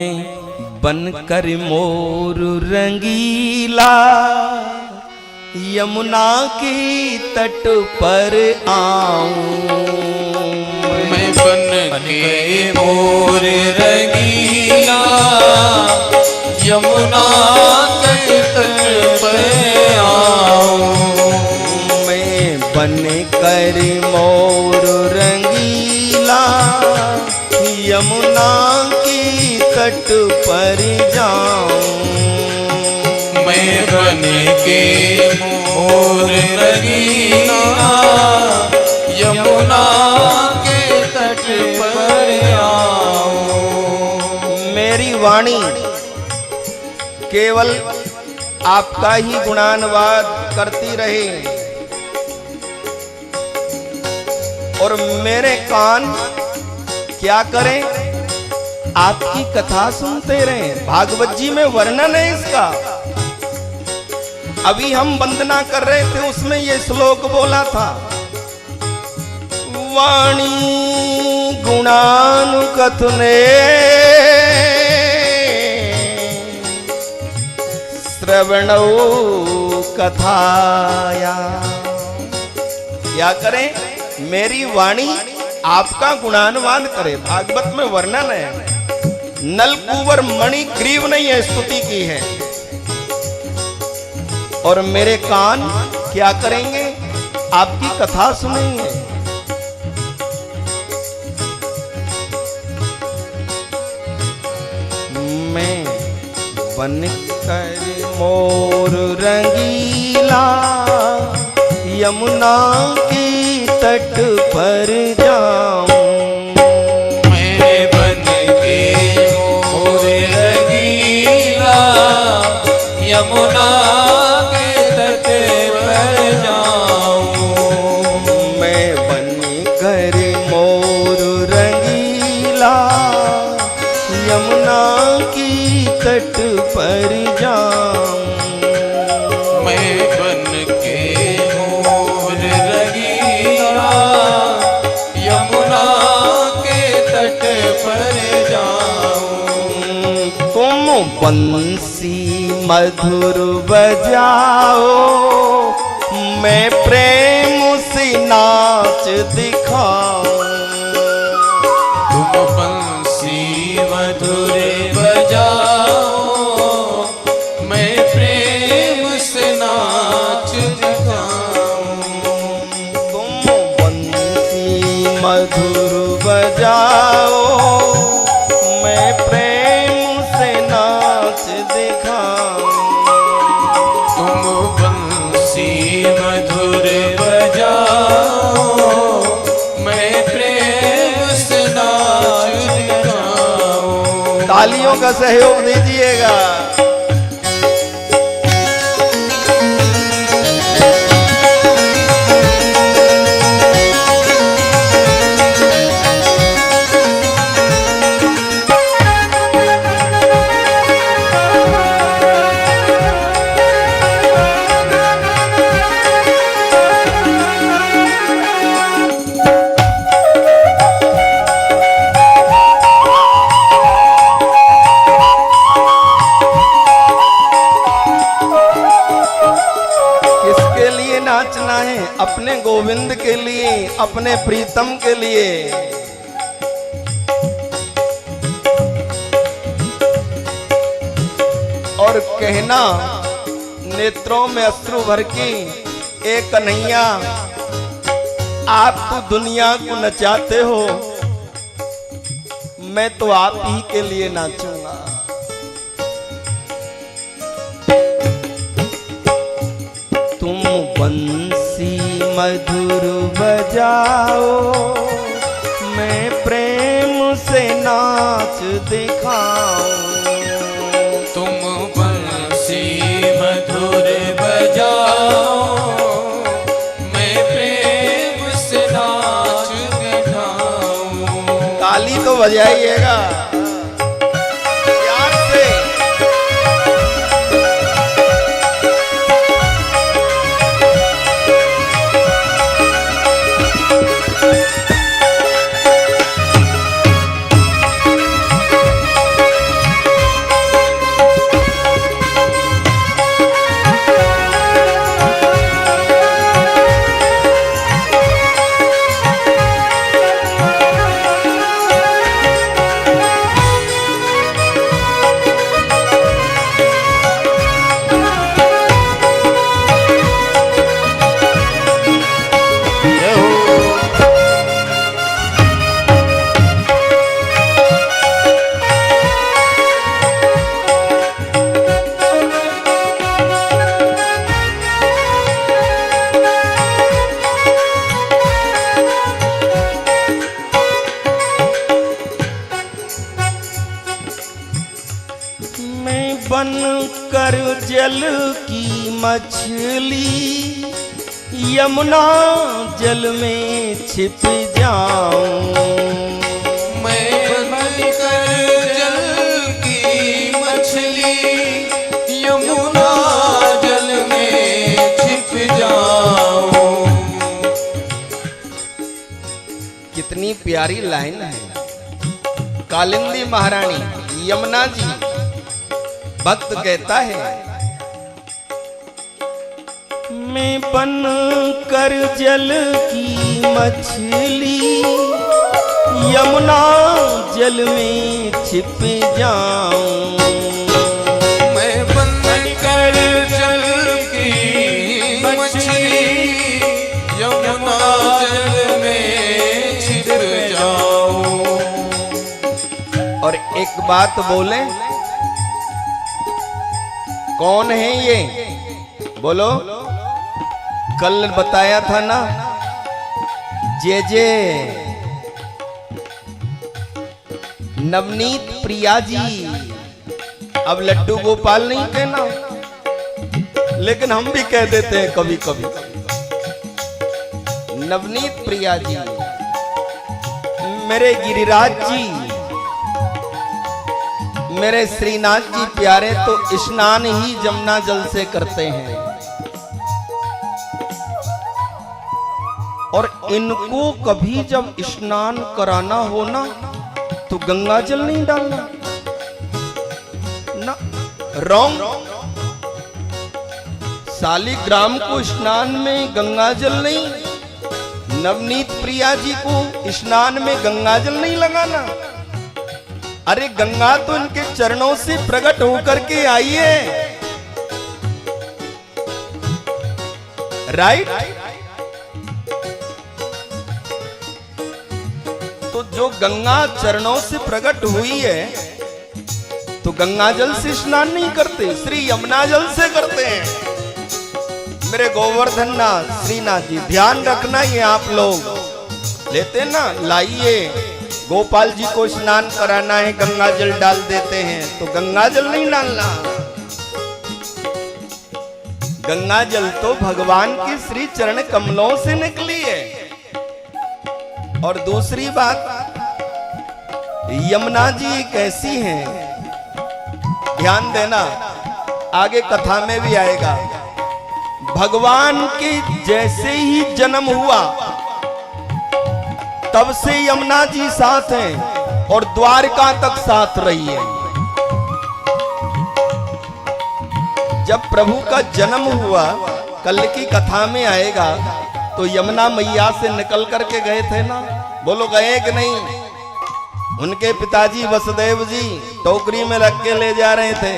बनकर मोर रंगीला यमुना के तट पर आऊं। मैं बन के मोर रंगीला यमुना के तट पर आऊं। मैं बन कर मोर रंगीला यमुना के तट पर जाऊं। मैं बन के मोर रंगीला यमुना के तट पर आऊं। मेरी वाणी केवल आपका ही गुणानुवाद करती रहे और मेरे कान क्या करें, आपकी कथा सुनते रहें। भागवत जी में वर्णन है इसका। अभी हम वंदना कर रहे थे, उसमें ये श्लोक बोला था, वाणी गुणानुकथने श्रवणो कथाया। क्या करें, मेरी वाणी आपका गुणानुवाद करे। भागवत में वर्णन है, नलकुवर मणि ग्रीव ने यह स्तुति की है और मेरे कान क्या करेंगे, आपकी कथा सुनेंगे। मैं बनकर मोर रंगीला यमुना के तट पर जाऊं। मैं बन के मोर रंगीला यमुना के तट पर जाऊं। मैं बनकर मोर रंगीला यमुना की तट पर जाऊं। मैं बन के मोर रंगीला यमुना के तट पर जाऊं। तुम बंसी मधुर बजाओ, मैं प्रेम से नाच दिखाऊं। तुम बंसी मधुर बजाओ, मैं प्रेम से नाच दिखाऊं। तुम बंसी मधुर बजाओ, मैं प्रेम से नाच दिखाऊं। तुम बंसी मधुर बजाओ, मैं प्रेम से नाच दिखाऊं। तालियों का सहयोग दीजिएगा। नाचना है अपने गोविंद के लिए, अपने प्रीतम के लिए। और कहना नेत्रों में अश्रु भर के, ए कन्हैया आप तो दुनिया को नचाते हो, मैं तो आप ही के लिए नाचूंगा। तुम बंसी मधुर बजाओ, मैं प्रेम से नाच दिखाऊं। तुम बंसी मधुर बजाओ, मैं प्रेम से नाच दिखाऊं। ताली तो बजाइएगा प्यार से। बन कर जल की मछली यमुना जल में छिप जाऊं। मैं बनकर जल की मछली यमुना जल में छिप जाऊं। कितनी प्यारी लाइन है। कालिंदी महारानी यमुना जी भक्त कहता है, मैं बन कर जल की मछली यमुना जल में छिप जाऊं। मैं बनकर जल की मछली यमुना जल में छिप जाऊं। और एक बात बोले, कौन है ये? बोलो। कल बताया था ना, जे नवनीत प्रिया जी। अब लड्डू गोपाल नहीं कहना, लेकिन हम भी कह देते हैं कभी कभी। नवनीत प्रिया जी, मेरे गिरिराज जी, मेरे श्रीनाथ जी प्यारे तो स्नान ही जमुना जल से करते हैं, और इनको कभी जब स्नान कराना हो ना तो गंगा जल नहीं डालना ना, रॉन्ग। शालिग्राम को स्नान में गंगा जल नहीं, नवनीत प्रिया जी को स्नान में गंगा जल नहीं लगाना। अरे गंगा तो इनके चरणों से प्रकट होकर के आई है, राइट? तो जो गंगा चरणों से प्रकट हुई है तो गंगा जल से स्नान नहीं करते, श्री यमुना जल से करते हैं। मेरे गोवर्धन नाथ श्रीनाथ जी, ध्यान रखना, ये आप लोग लेते ना, लाइए गोपाल जी को स्नान कराना है, गंगा जल डाल देते हैं, तो गंगा जल नहीं डालना। गंगा जल तो भगवान के श्री चरण कमलों से निकली है। और दूसरी बात, यमुना जी कैसी हैं, ध्यान देना, आगे कथा में भी आएगा। भगवान के जैसे ही जन्म हुआ तब से यमुना जी साथ हैं और द्वारका तक साथ रही है। जब प्रभु का जन्म हुआ, कल की कथा में आएगा, तो यमुना मैया से निकल करके गए थे ना, बोलो गए कि नहीं? उनके पिताजी वसुदेव जी टोकरी में रख के ले जा रहे थे,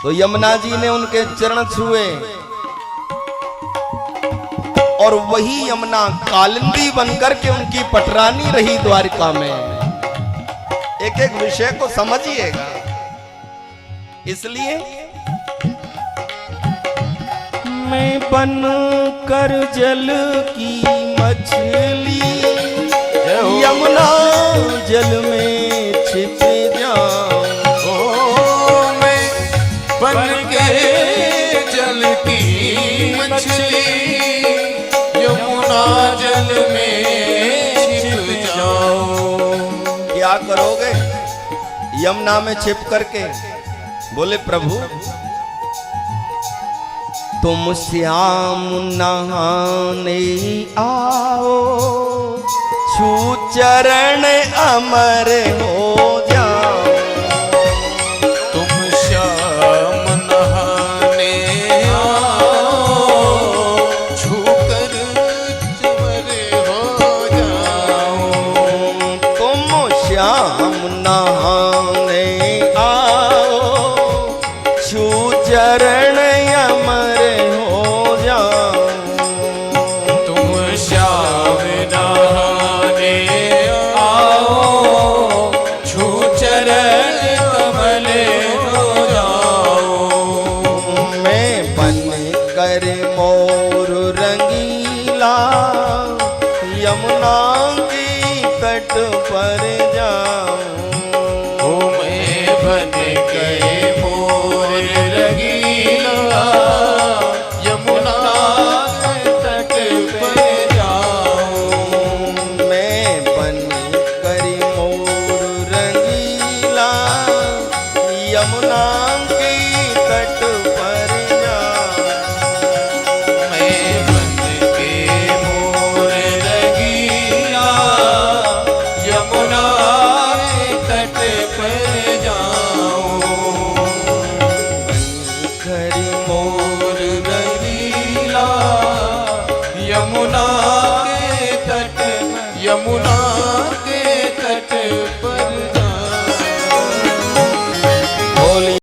तो यमुना जी ने उनके चरण छुए, और वही यमुना कालिंदी बनकर के उनकी पटरानी रही द्वारका में। एक एक विषय को समझिएगा। इसलिए मैं बन कर जल की मछली यमुना जल में छिप जाऊं। ओ मैं बन के जल की मछली यमुना जल में छिप जाऊं। क्या करोगे यमुना में छिप करके? बोले प्रभु तुम श्याम नहाने आओ, छू चरण अमर हो जाओ। तुम श्याम नहाने आओ, छू कर चवर हो जाओ। तुम श्याम नहाने आओ, छू चरण अमर हो जाओ। तुम श्याम नहाने आओ, छू चरण कमल हो जाओ। मैं बन कर मोर रंगीला यमुना की तट पर जाऊं। ओ मैं बन गए यमुना